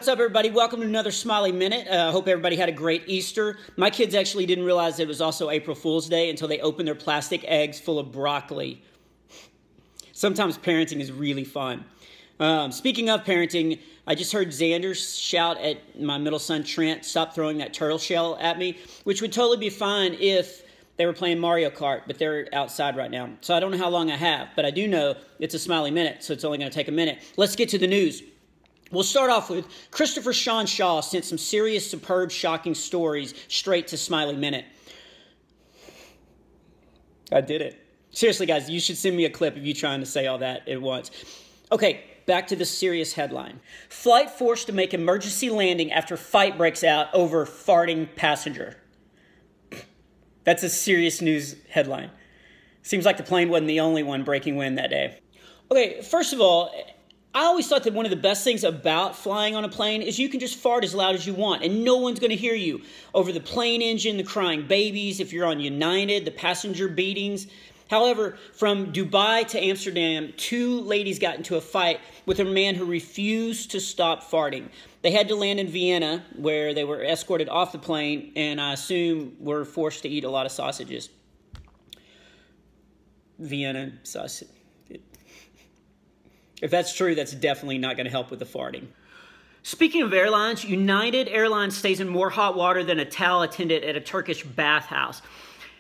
What's up, everybody? Welcome to another Smiley Minute. Hope everybody had a great Easter. My kids actually didn't realize it was also April Fool's Day until they opened their plastic eggs full of broccoli. Sometimes parenting is really fun. Speaking of parenting, I just heard Xander shout at my middle son, Trent, stop throwing that turtle shell at me, which would totally be fine if they were playing Mario Kart, but they're outside right now. So I don't know how long I have, but I do know it's a Smiley Minute, so it's only going to take a minute. Let's get to the news. We'll start off with Christopher Sean Shaw sent some serious, superb, shocking stories straight to Smiley Minute. I did it. Seriously, guys, you should send me a clip of you trying to say all that at once. Okay, back to the serious headline. Flight forced to make emergency landing after fight breaks out over farting passenger. That's a serious news headline. Seems like the plane wasn't the only one breaking wind that day. Okay, first of all, I always thought that one of the best things about flying on a plane is you can just fart as loud as you want and no one's going to hear you. Over the plane engine, the crying babies, if you're on United, the passenger beatings. However, from Dubai to Amsterdam, 2 ladies got into a fight with a man who refused to stop farting. They had to land in Vienna, where they were escorted off the plane, and I assume were forced to eat a lot of sausages. Vienna sausage. If that's true, that's definitely not going to help with the farting. Speaking of airlines, United Airlines stays in more hot water than a towel attendant at a Turkish bathhouse.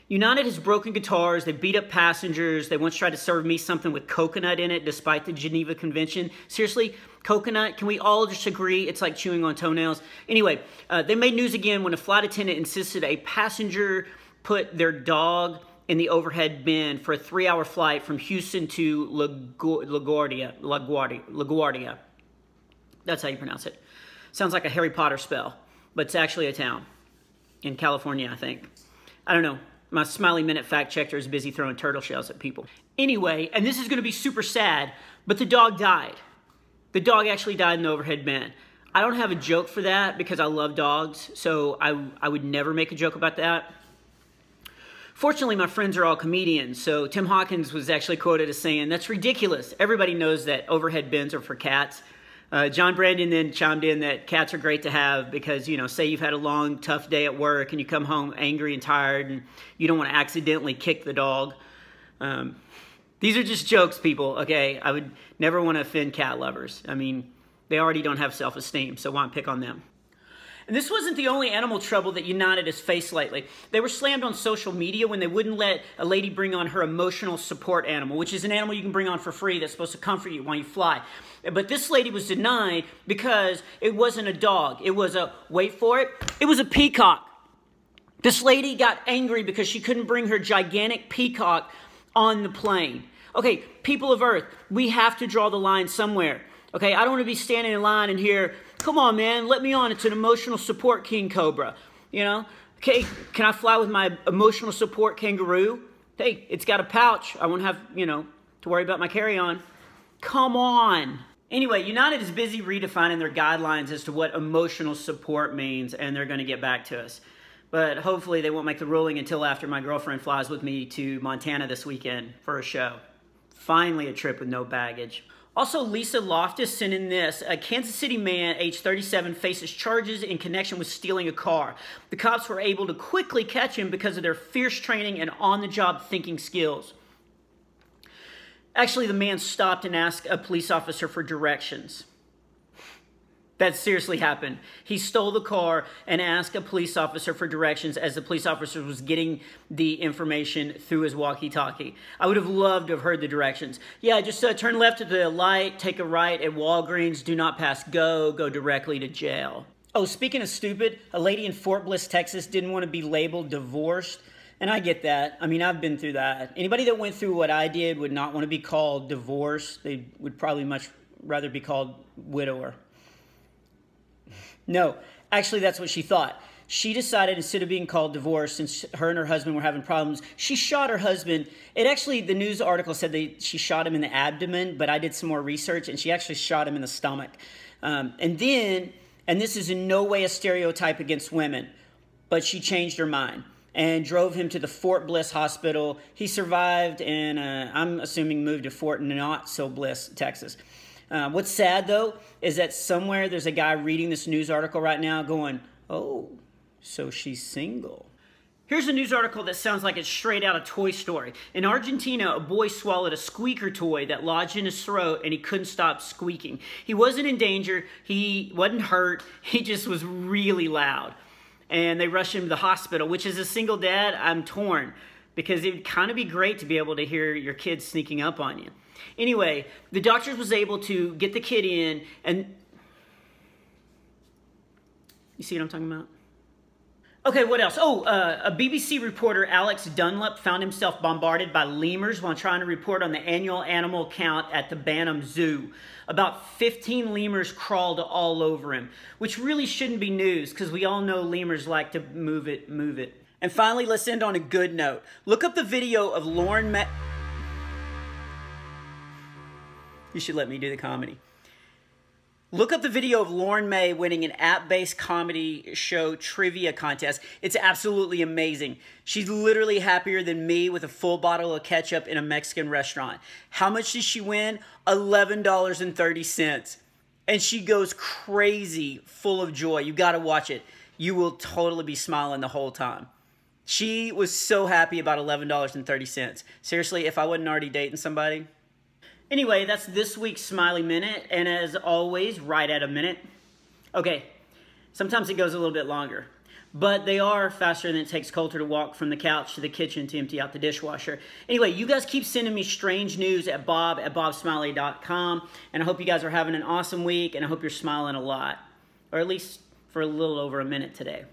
United has broken guitars, they beat up passengers, they once tried to serve me something with coconut in it despite the Geneva Convention. Seriously, coconut, can we all just agree it's like chewing on toenails? Anyway, they made news again when a flight attendant insisted a passenger put their dog in the overhead bin for a 3-hour flight from Houston to LaGuardia. That's how you pronounce it. Sounds like a Harry Potter spell, but it's actually a town in California, I think. I don't know. My Smiley Minute fact checker is busy throwing turtle shells at people. Anyway, and this is going to be super sad, but the dog died. The dog actually died in the overhead bin. I don't have a joke for that because I love dogs, so I would never make a joke about that. Fortunately, my friends are all comedians, so Tim Hawkins was actually quoted as saying, "That's ridiculous. Everybody knows that overhead bins are for cats." John Brandon then chimed in that cats are great to have because, you know, say you've had a long, tough day at work and you come home angry and tired and you don't want to accidentally kick the dog. These are just jokes, people, okay? I would never want to offend cat lovers. I mean, they already don't have self-esteem, so why pick on them? And this wasn't the only animal trouble that United has faced lately. They were slammed on social media when they wouldn't let a lady bring on her emotional support animal, which is an animal you can bring on for free that's supposed to comfort you while you fly. But this lady was denied because it wasn't a dog. It was a, wait for it, it was a peacock. This lady got angry because she couldn't bring her gigantic peacock on the plane. Okay, people of Earth, we have to draw the line somewhere. Okay, I don't want to be standing in line and hear, "Come on, man, let me on. It's an emotional support king cobra." You know? Okay, can I fly with my emotional support kangaroo? Hey, it's got a pouch. I won't have, you know, to worry about my carry-on. Come on. Anyway, United is busy redefining their guidelines as to what emotional support means, and they're going to get back to us. But hopefully they won't make the ruling until after my girlfriend flies with me to Montana this weekend for a show. Finally, a trip with no baggage. Also, Lisa Loftus sent in this. A Kansas City man, age 37, faces charges in connection with stealing a car. The cops were able to quickly catch him because of their fierce training and on-the-job thinking skills. Actually, the man stopped and asked a police officer for directions. That seriously happened. He stole the car and asked a police officer for directions as the police officer was getting the information through his walkie-talkie. I would have loved to have heard the directions. Yeah, just turn left at the light, take a right at Walgreens, do not pass go, go directly to jail. Oh, speaking of stupid, a lady in Fort Bliss, Texas didn't want to be labeled divorced. And I get that. I mean, I've been through that. Anybody that went through what I did would not want to be called divorced. They would probably much rather be called widower. No, actually, that's what she thought. She decided instead of being called divorce, since her and her husband were having problems, she shot her husband. It actually, the news article said she shot him in the abdomen, but I did some more research, and she actually shot him in the stomach. And this is in no way a stereotype against women, but she changed her mind and drove him to the Fort Bliss Hospital. He survived and I'm assuming moved to Fort Not So Bliss, Texas. What's sad, though, is that somewhere there's a guy reading this news article right now going, oh, so she's single. Here's a news article that sounds like it's straight out of Toy Story. In Argentina, a boy swallowed a squeaker toy that lodged in his throat and he couldn't stop squeaking. He wasn't in danger, he wasn't hurt, he just was really loud. And they rushed him to the hospital, which as a single dad, I'm torn. Because it would kind of be great to be able to hear your kids sneaking up on you. Anyway, the doctors was able to get the kid in and... You see what I'm talking about? Okay, what else? Oh, a BBC reporter, Alex Dunlop, found himself bombarded by lemurs while trying to report on the annual animal count at the Bantam Zoo. About 15 lemurs crawled all over him, which really shouldn't be news because we all know lemurs like to move it, move it. And finally, let's end on a good note. Look up the video of Lauren May... You should let me do the comedy. Look up the video of Lauren May winning an app-based comedy show trivia contest. It's absolutely amazing. She's literally happier than me with a full bottle of ketchup in a Mexican restaurant. How much did she win? $11.30. And she goes crazy, full of joy. You got to watch it. You will totally be smiling the whole time. She was so happy about $11.30. Seriously, if I wasn't already dating somebody... Anyway, that's this week's Smiley Minute, and as always, right at a minute. Okay, sometimes it goes a little bit longer, but they are faster than it takes Coulter to walk from the couch to the kitchen to empty out the dishwasher. Anyway, you guys keep sending me strange news at bob@bobsmiley.com, and I hope you guys are having an awesome week, and I hope you're smiling a lot, or at least for a little over a minute today.